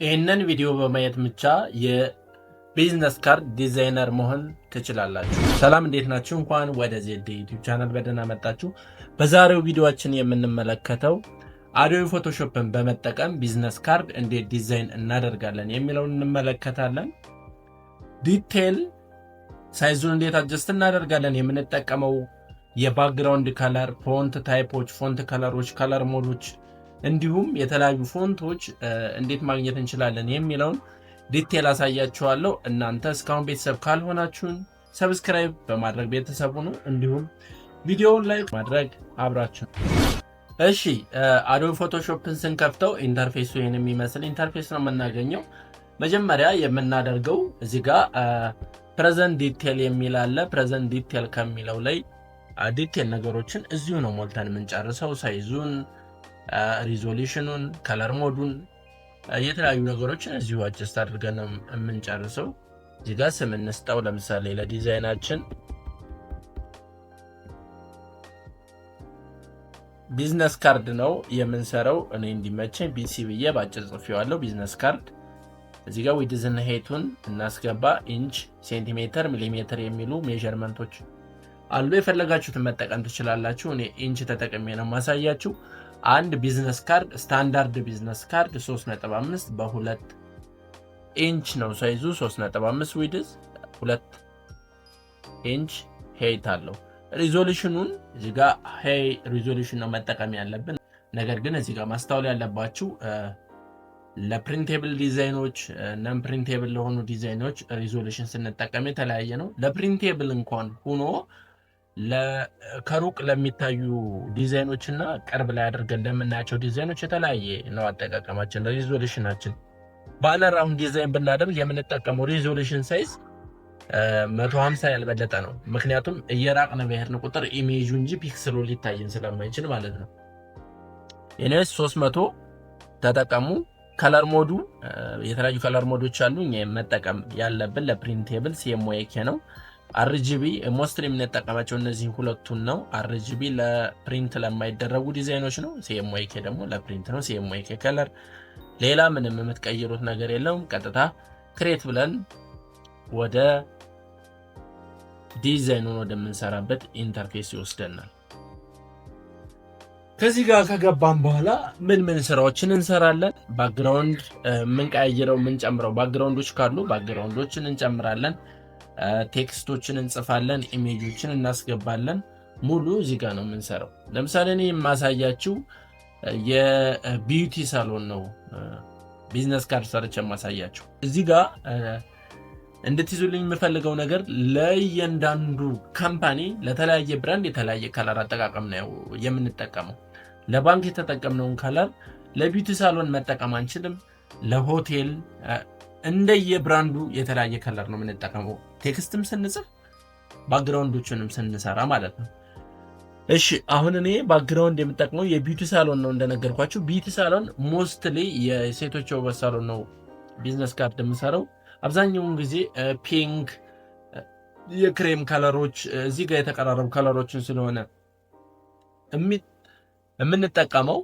ይህንን ቪዲዮ በማየት ብቻ የቢዝነስ ካርድ ዲዛይነር መሆን ትችላላችሁ። ሰላም እንዴት ናችሁ? እንኳን ወደ ዜድ ዩቲዩብ ቻናል በደህና መጣችሁ። በዛሬው ቪዲዮአችን የምንመለከተው አዶቢ ፎቶሾፕን በመጠቀም ቢዝነስ ካርድ እንዴት ዲዛይን እናደርጋለን የሚለውን እንመለከታለን። ዲቴል ሳይዙን እንዴት አጀስት እናደርጋለን፣ የምንጠቀመው የባክግራውንድ ከለር፣ ፎንት ታይፖች፣ ፎንት ከለሮች፣ ከለር ሞዶች እንዲሁም የተለያዩ ፎንቶች እንዴት ማግኘት እንችላለን የሚለውን ዲቴል አሳያችኋለሁ። እናንተ እስካሁን ቤተሰብ ካልሆናችሁን ሰብስክራይብ በማድረግ ቤተሰብ ሁኑ፣ እንዲሁም ቪዲዮውን ላይክ ማድረግ አብራችሁ። እሺ አዶቢ ፎቶሾፕን ስንከፍተው ኢንተርፌሱ ይሄን የሚመስል ኢንተርፌስ ነው የምናገኘው። መጀመሪያ የምናደርገው እዚህ ጋር ፕሬዘንት ዲቴል የሚል አለ። ፕሬዘንት ዲቴል ከሚለው ላይ ዲቴል ነገሮችን እዚሁ ነው ሞልተን የምንጨርሰው። ሳይዙን፣ ሪዞሉሽኑን፣ ከለር ሞዱን፣ የተለያዩ ነገሮችን እዚሁ አጀስት አድርገን ነው የምንጨርሰው። እዚህ ጋር ስም እንስጠው። ለምሳሌ ለዲዛይናችን ቢዝነስ ካርድ ነው የምንሰራው። እኔ እንዲመቸኝ ቢሲ ብዬ ባጭር ጽፌዋለሁ። ቢዝነስ ካርድ እዚህ ጋር ዊድዝን ሄቱን እናስገባ። ኢንች፣ ሴንቲሜትር፣ ሚሊሜትር የሚሉ ሜዠርመንቶች አሉ። የፈለጋችሁትን መጠቀም ትችላላችሁ። እኔ ኢንች ተጠቅሜ ነው ማሳያችሁ። አንድ ቢዝነስ ካርድ ስታንዳርድ ቢዝነስ ካርድ 3.5 በ2 ኢንች ነው ሳይዙ። 3.5 ዊድዝ 2 ኢንች ሄይት አለው። ሪዞሉሽኑን እዚህ ጋር ሄይ ሪዞሉሽን ነው መጠቀም ያለብን። ነገር ግን እዚህ ጋር ማስተዋል ያለባችሁ ለፕሪንቴብል ዲዛይኖች፣ ነን ፕሪንቴብል ለሆኑ ዲዛይኖች ሪዞሉሽን ስንጠቀም የተለያየ ነው። ለፕሪንቴብል እንኳን ሆኖ ከሩቅ ለሚታዩ ዲዛይኖች እና ቅርብ ላይ አድርገን ለምናያቸው ዲዛይኖች የተለያየ ነው አጠቃቀማችን። ሪዞሉሽናችን ባነር አሁን ዲዛይን ብናደርግ የምንጠቀመው ሪዞሉሽን ሳይዝ 150 ያልበለጠ ነው። ምክንያቱም እየራቅን በሄድን ቁጥር ኢሜጁ እንጂ ፒክስሉ ሊታየን ስለማይችል ማለት ነው። የኔስ 300 ተጠቀሙ። ከለር ሞዱ የተለያዩ ከለር ሞዶች አሉ። እኛ መጠቀም ያለብን ለፕሪንቴብል ሲኤምዋይኬ ነው። አርጂቢ ሞስትሊ የምንጠቀማቸው እነዚህ ሁለቱን ነው። አርጂቢ ለፕሪንት ለማይደረጉ ዲዛይኖች ነው። ሲኤምዋይኬ ደግሞ ለፕሪንት ነው። ሲኤምዋይኬ ከለር ሌላ ምንም የምትቀይሩት ነገር የለውም። ቀጥታ ክሬት ብለን ወደ ዲዛይኑን ወደምንሰራበት ኢንተርፌስ ይወስደናል። ከዚህ ጋር ከገባን በኋላ ምን ስራዎችን እንሰራለን? ባክግራውንድ የምንቀያይረው የምንጨምረው ባክግራውንዶች ካሉ ባክግራውንዶችን እንጨምራለን። ቴክስቶችን እንጽፋለን። ኢሜጆችን እናስገባለን። ሙሉ እዚህ ጋር ነው የምንሰራው። ለምሳሌ እኔ የማሳያችሁ የቢዩቲ ሳሎን ነው ቢዝነስ ካርድ ሰርቼ የማሳያችሁ። እዚህ ጋር እንድትይዙልኝ የምፈልገው ነገር ለእያንዳንዱ ካምፓኒ ለተለያየ ብራንድ የተለያየ ከለር አጠቃቀም ነው የምንጠቀመው። ለባንክ የተጠቀምነውን ከለር ለቢዩቲ ሳሎን መጠቀም አንችልም። ለሆቴል እንደየብራንዱ የተለያየ ከለር ነው የምንጠቀመው። ቴክስትም ስንጽፍ ባክግራውንዶችንም ስንሰራ ማለት ነው። እሺ አሁን እኔ ባክግራውንድ የምጠቅመው የቢዩቲ ሳሎን ነው እንደነገርኳችሁ። ቢዩቲ ሳሎን ሞስትሊ የሴቶች ውበት ሳሎን ነው ቢዝነስ ካርድ የምሰራው። አብዛኛውን ጊዜ ፒንክ፣ የክሬም ከለሮች እዚህ ጋር የተቀራረቡ ከለሮችን ስለሆነ የምንጠቀመው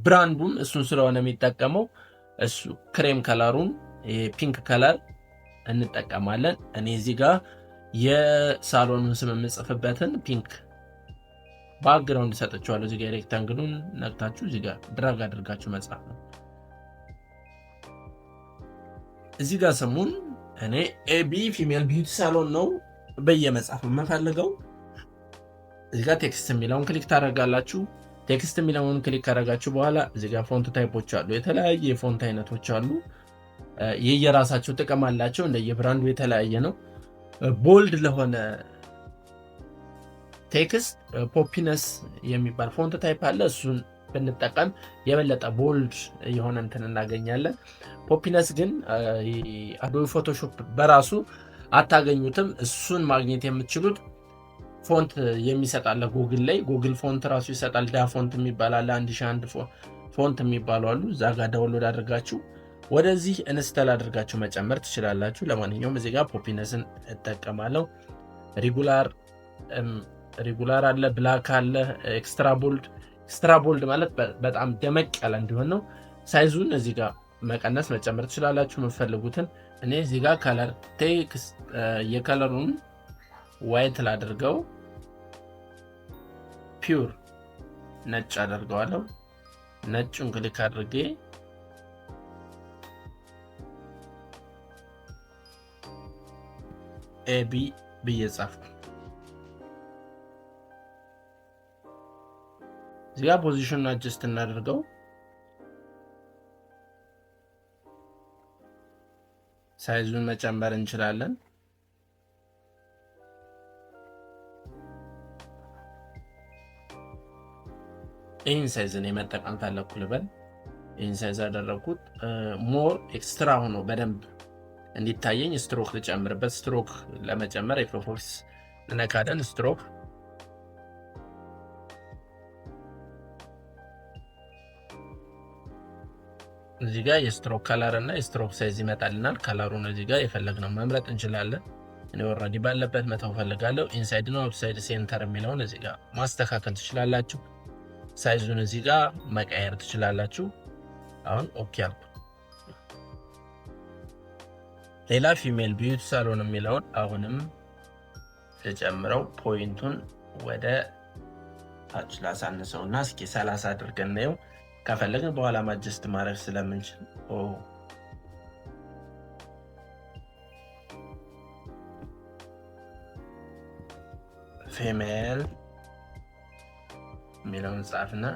ብራንዱም እሱን ስለሆነ የሚጠቀመው እሱ ክሬም ከለሩን የፒንክ ከለር እንጠቀማለን። እኔ እዚህ ጋር የሳሎኑን ስም የምጽፍበትን ፒንክ ባክግራውንድ ሰጥቼዋለሁ። እዚህ ጋር ሬክታንግሉን ነክታችሁ እዚህ ጋር ድራግ አድርጋችሁ መጻፍ ነው። እዚህ ጋር ስሙን እኔ ኤቢ ፊሜል ቢዩቲ ሳሎን ነው በየመጻፍ የምፈልገው። እዚህ ጋር ቴክስት የሚለውን ክሊክ ታደርጋላችሁ። ቴክስት የሚለውን ክሊክ ካደረጋችሁ በኋላ እዚህ ጋር ፎንት ታይፖች አሉ። የተለያየ የፎንት አይነቶች አሉ። የየራሳቸው ጥቅም አላቸው። እንደየብራንዱ የተለያየ ነው። ቦልድ ለሆነ ቴክስት ፖፒነስ የሚባል ፎንት ታይፕ አለ። እሱን ብንጠቀም የበለጠ ቦልድ የሆነ እንትን እናገኛለን። ፖፒነስ ግን አዶቢ ፎቶሾፕ በራሱ አታገኙትም። እሱን ማግኘት የምትችሉት ፎንት የሚሰጣለ ጉግል ላይ ጉግል ፎንት ራሱ ይሰጣል። ዳ ፎንት የሚባል አለ። 1001 ፎንት የሚባሉ አሉ። እዛ ጋር ዳውንሎድ አድርጋችሁ ወደዚህ ኢንስታል አድርጋችሁ መጨመር ትችላላችሁ። ለማንኛውም እዚህ ጋር ፖፒነስን እጠቀማለሁ። ሪጉላር አለ፣ ብላክ አለ፣ ኤክስትራ ቦልድ ማለት በጣም ደመቅ ያለ እንዲሆን ነው። ሳይዙን እዚህ ጋር መቀነስ መጨመር ትችላላችሁ የምትፈልጉትን። እኔ እዚህ ጋር ከለር ቴክስት የከለሩን ዋይት ላድርገው፣ ፒውር ነጭ አደርገዋለሁ። ነጭን ክሊክ አድርጌ ኤቢ ብዬ ጻፍኩ። እዚህ ጋር ፖዚሽኑን አጀስት እናደርገው። ሳይዙን መጨመር እንችላለን። ይህን ሳይዝን የመጠቀም ፈለኩ ልበል። ይህን ሳይዝ አደረኩት። ሞር ኤክስትራ ሆኖ በደንብ እንዲታየኝ ስትሮክ ልጨምርበት። ስትሮክ ለመጨመር ኤፍ4 እንነካለን። ስትሮክ እዚህ ጋር የስትሮክ ከለር እና የስትሮክ ሳይዝ ይመጣልናል። ከለሩን እዚህ ጋር የፈለግነው መምረጥ እንችላለን። እኔ ኦልሬዲ ባለበት መተው ፈልጋለሁ። ኢንሳይድ ነው አውትሳይድ ሴንተር የሚለውን እዚህ ጋር ማስተካከል ትችላላችሁ። ሳይዙን እዚህ ጋር መቀየር ትችላላችሁ። አሁን ኦኬ አልኩ። ሌላ ፊሜል ቢዩቲ ሳሎን የሚለውን አሁንም ተጨምረው ፖይንቱን ወደ ታች ላሳንሰውና እስኪ 30 አድርገን ነው ከፈለግን በኋላ ማጀስት ማድረግ ስለምንችል ፊሜል የሚለውን ጻፍና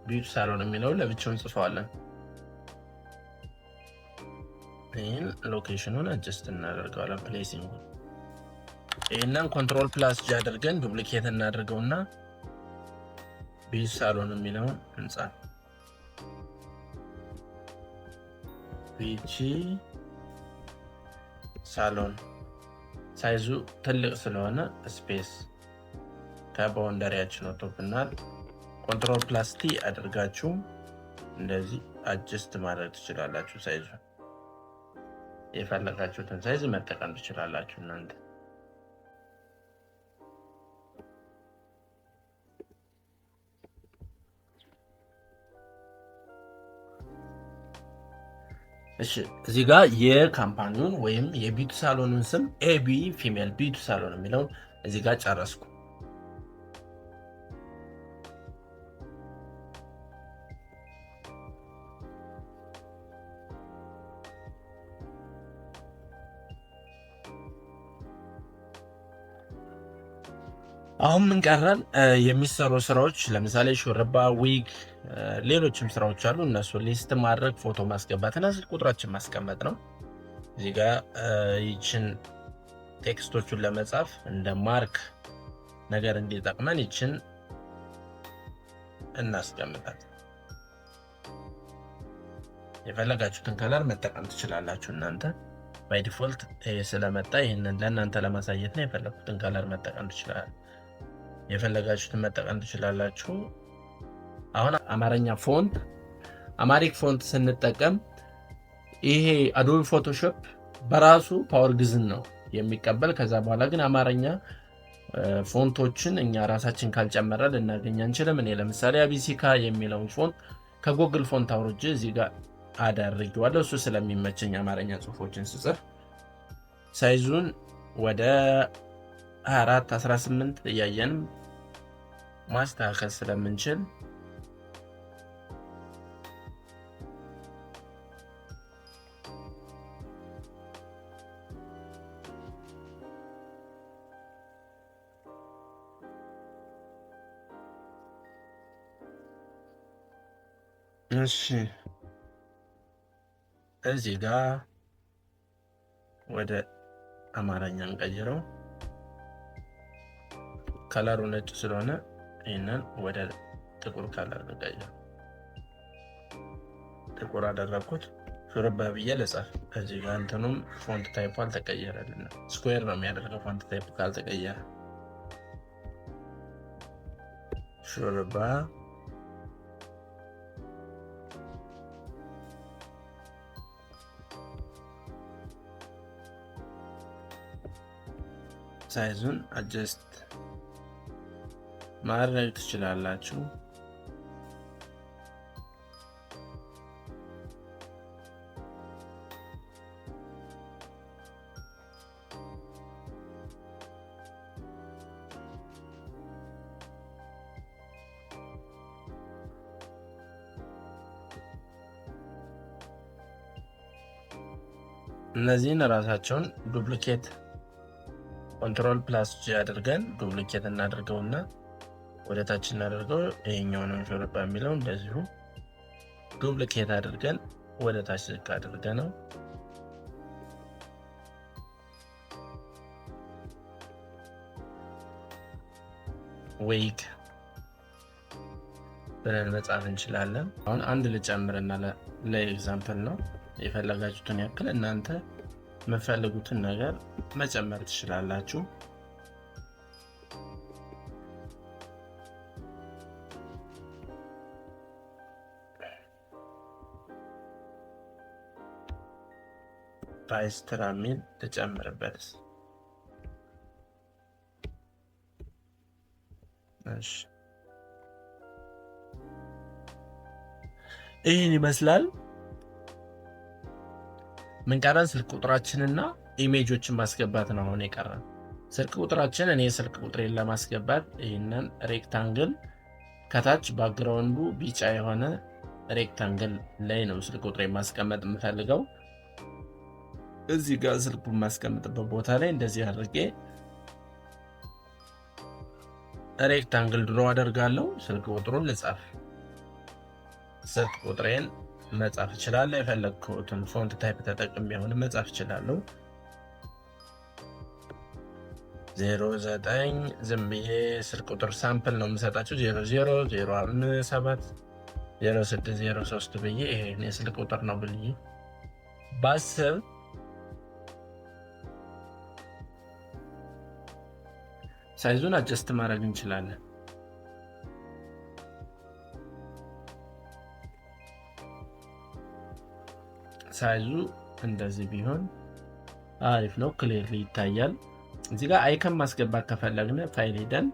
ቢዩቲ ሳሎን የሚለውን ለብቻውን ጽፈዋለን። ይህን ሎኬሽኑን አጀስት እናደርገዋለን። ፕሌሲንግ ይህንን ኮንትሮል ፕላስ ጂ አድርገን ዱፕሊኬት እናደርገውና ቢዩቲ ሳሎን የሚለውን እንጻፍ። ቢዩቲ ሳሎን ሳይዙ ትልቅ ስለሆነ ስፔስ ከባውንደሪያችን ወጥቶብናል። ኮንትሮል ፕላስ ቲ አድርጋችሁ እንደዚህ አጀስት ማድረግ ትችላላችሁ። ሳይዙ የፈለጋችሁትን ሳይዝ መጠቀም ትችላላችሁ እናንተ። እሺ እዚህ ጋር የካምፓኒውን ወይም የቢዩቲ ሳሎኑን ስም ኤቢ ፊሜል ቢዩቲ ሳሎን የሚለውን እዚህ ጋር ጨረስኩ። አሁን ምን ቀረን? የሚሰሩ ስራዎች ለምሳሌ ሹርባ፣ ዊግ፣ ሌሎችም ስራዎች አሉ። እነሱ ሊስት ማድረግ፣ ፎቶ ማስገባት እና ስልክ ቁጥራችን ማስቀመጥ ነው። እዚህ ጋር ይችን ቴክስቶቹን ለመጻፍ እንደ ማርክ ነገር እንዲጠቅመን ይችን እናስቀምጣት። የፈለጋችሁትን ከለር መጠቀም ትችላላችሁ እናንተ። ባይ ዲፎልት ስለመጣ ይህንን ለእናንተ ለማሳየት ነው። የፈለጉትን ከለር መጠቀም ትችላላችሁ። የፈለጋችሁትን መጠቀም ትችላላችሁ። አሁን አማርኛ ፎንት አማሪክ ፎንት ስንጠቀም ይሄ አዶቢ ፎቶሾፕ በራሱ ፓወር ግዝን ነው የሚቀበል። ከዛ በኋላ ግን አማርኛ ፎንቶችን እኛ ራሳችን ካልጨመረ ልናገኝ አንችልም። እኔ ለምሳሌ አቢሲካ የሚለውን ፎንት ከጎግል ፎንት አውርጄ እዚህ ጋር አዳርጌዋለሁ። እሱ ስለሚመቸኝ አማርኛ ጽሁፎችን ስጽፍ ሳይዙን ወደ 24 18 እያየን ማስተካከል ስለምንችል እሺ እዚህ ጋር ወደ አማርኛ እንቀይረው። ከለሩ ነጭ ስለሆነ ይህንን ወደ ጥቁር ከለር እንቀይረው። ጥቁር አደረኩት። ሹርባ ብዬ ልጻፍ። እዚህ ጋር እንትኑም ፎንት ታይፑ አልተቀየረልን። ስኩዌር ነው የሚያደርገው ፎንት ታይፑ ካልተቀየረ። ሹርባ ሳይዙን አጀስት ማድረግ ትችላላችሁ። እነዚህን ራሳቸውን ዱፕሊኬት ኮንትሮል ፕላስ ጂ አድርገን ዱፕሊኬት እናደርገውና ወደ ታች እናደርገው። ይሄኛውን ሹሩባ የሚለው እንደዚሁ ዱፕሊኬት አድርገን ወደ ታች ዝቅ አድርገነው ዌይግ ብለን መጻፍ እንችላለን። አሁን አንድ ልጨምርና ለኤግዛምፕል ነው የፈለጋችሁትን ያክል እናንተ የምትፈልጉትን ነገር መጨመር ትችላላችሁ። ፓይስትራ ሚል ተጨምርበት። እሺ ይህን ይመስላል። ምን ቀረን? ስልክ ቁጥራችንና ኢሜጆችን ማስገባት ነው አሁን የቀረን። ስልክ ቁጥራችን እኔ ስልክ ቁጥሬን ለማስገባት ይሄንን ሬክታንግል ከታች ባክግራውንዱ ቢጫ የሆነ ሬክታንግል ላይ ነው ስልክ ቁጥሬን ማስቀመጥ የምፈልገው። እዚህ ጋር ስልኩን ማስቀመጥበት ቦታ ላይ እንደዚህ አድርጌ ሬክታንግል ድሮ አደርጋለሁ። ስልክ ቁጥሩን ልጻፍ። ስልክ ቁጥሬን መጻፍ እችላለሁ። የፈለግኩትን ፎንት ታይፕ ተጠቅሜ አሁን መጻፍ እችላለሁ። 09 ዝም ብዬ ስልክ ቁጥር ሳምፕል ነው የምሰጣችሁ። 00 057 06 03 ብዬ ይሄን የስልክ ቁጥር ነው ብዬ ባስብ ሳይዙን አጀስት ማድረግ እንችላለን። ሳይዙ እንደዚህ ቢሆን አሪፍ ነው፣ ክሊርሊ ይታያል። እዚህ ጋር አይከን ማስገባት ከፈለግን ፋይል ሄደን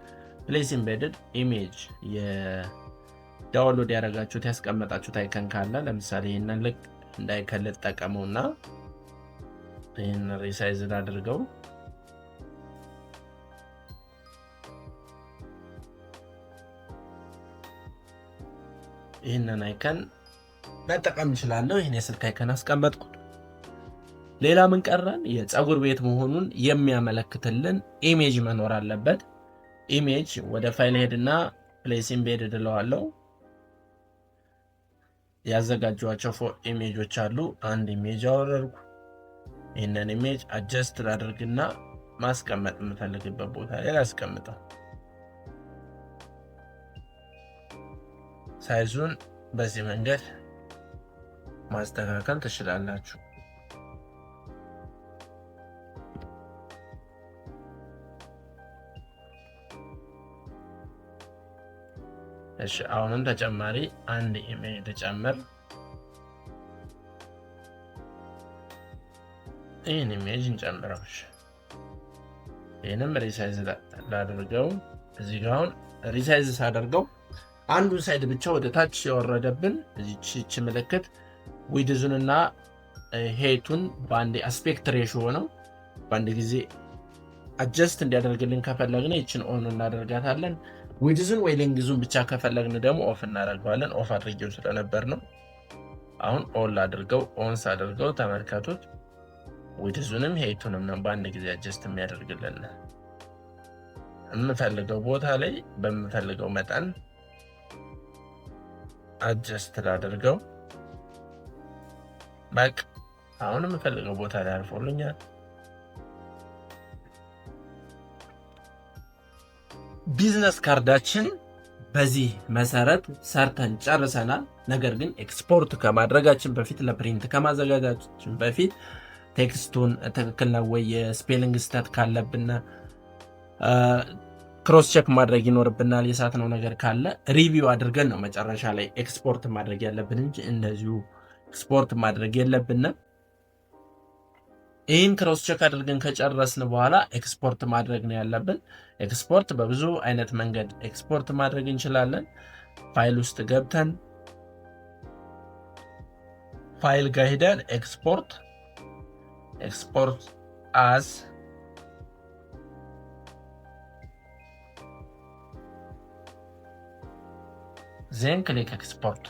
ፕሌስ ኢምቤድድ ኢሜጅ የዳውንሎድ ያደረጋችሁት ያስቀመጣችሁት አይከን ካለ ለምሳሌ ይሄንን ልክ እንደ አይከን ልጠቀመውና ይሄን ሪሳይዝ አድርገው ይሄንን አይከን መጠቀም እችላለሁ። ይሄን የስልክ አይከን አስቀመጥኩት። ሌላ ምን ቀረን? የፀጉር ቤት መሆኑን የሚያመለክትልን ኢሜጅ መኖር አለበት። ኢሜጅ ወደ ፋይል ሄድና ፕሌስ ኢምቤድድ እለዋለሁ። ያዘጋጇቸው ኢሜጆች አሉ። አንድ ኢሜጅ አወረድኩ። ይሄንን ኢሜጅ አጀስት ላድርግና ማስቀመጥ የምፈልግበት ቦታ ላይ ላስቀምጠው። ሳይዙን በዚህ መንገድ ማስተካከል ትችላላችሁ። እሺ አሁንም ተጨማሪ አንድ ኢሜጅ ጨምር። ይህን ኢሜጅ እንጨምረው። ይህንም ሪሳይዝ ላድርገው። እዚህ ጋር አሁን ሪሳይዝ ሳደርገው አንዱን ሳይድ ብቻ ወደ ታች ያወረደብን እዚች ምልክት ዊድዙንና ሄቱን በአንድ አስፔክት ሬሽዮ ነው። በአንድ ጊዜ አጀስት እንዲያደርግልን ከፈለግን ይችን ኦን እናደርጋታለን። ዊድዙን ወይ ሌንግዙን ብቻ ከፈለግን ደግሞ ኦፍ እናደርገዋለን። ኦፍ አድርጌው ስለነበር ነው። አሁን ኦን አድርገው ኦንስ አድርገው ተመልከቱት። ዊድዙንም ሄቱንም ነው በአንድ ጊዜ አጀስት የሚያደርግልን። የምፈልገው ቦታ ላይ በምፈልገው መጠን አጀስት ላድርገው። በቃ አሁን የምፈልገው ቦታ ላይ አልፎልኛል። ቢዝነስ ካርዳችን በዚህ መሰረት ሰርተን ጨርሰናል። ነገር ግን ኤክስፖርት ከማድረጋችን በፊት ለፕሪንት ከማዘጋጃችን በፊት ቴክስቱን ትክክል ነው ወይ የስፔሊንግ ስህተት ካለብን ክሮስ ቼክ ማድረግ ይኖርብናል። የሳትነው ነገር ካለ ሪቪው አድርገን ነው መጨረሻ ላይ ኤክስፖርት ማድረግ ያለብን እንጂ እንደዚሁ ኤክስፖርት ማድረግ የለብንም። ይህን ክሮስ ቼክ አድርገን ከጨረስን በኋላ ኤክስፖርት ማድረግ ነው ያለብን። ኤክስፖርት በብዙ አይነት መንገድ ኤክስፖርት ማድረግ እንችላለን። ፋይል ውስጥ ገብተን ፋይል ጋር ሄደን ኤክስፖርት አዝ ዜን ክሊክ ኤክስፖርት።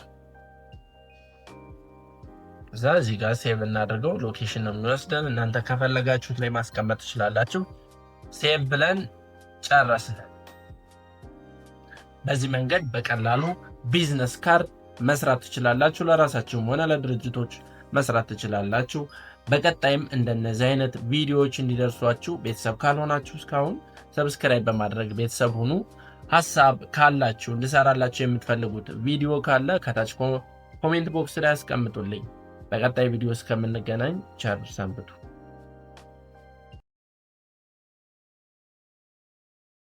እዛ እዚህ ጋር ሴቭ እናድርገው። ሎኬሽን ነው የሚወስደን። እናንተ ከፈለጋችሁት ላይ ማስቀመጥ ትችላላችሁ። ሴቭ ብለን ጨረስን። በዚህ መንገድ በቀላሉ ቢዝነስ ካርድ መስራት ትችላላችሁ። ለራሳችሁም ሆነ ለድርጅቶች መስራት ትችላላችሁ። በቀጣይም እንደነዚህ አይነት ቪዲዮዎች እንዲደርሷችሁ ቤተሰብ ካልሆናችሁ እስካሁን ሰብስክራይብ በማድረግ ቤተሰብ ሁኑ። ሐሳብ ካላችሁ እንድሰራላችሁ የምትፈልጉት ቪዲዮ ካለ ከታች ኮሜንት ቦክስ ላይ አስቀምጡልኝ። በቀጣይ ቪዲዮ እስከምንገናኝ ቸር ሰንብቱ።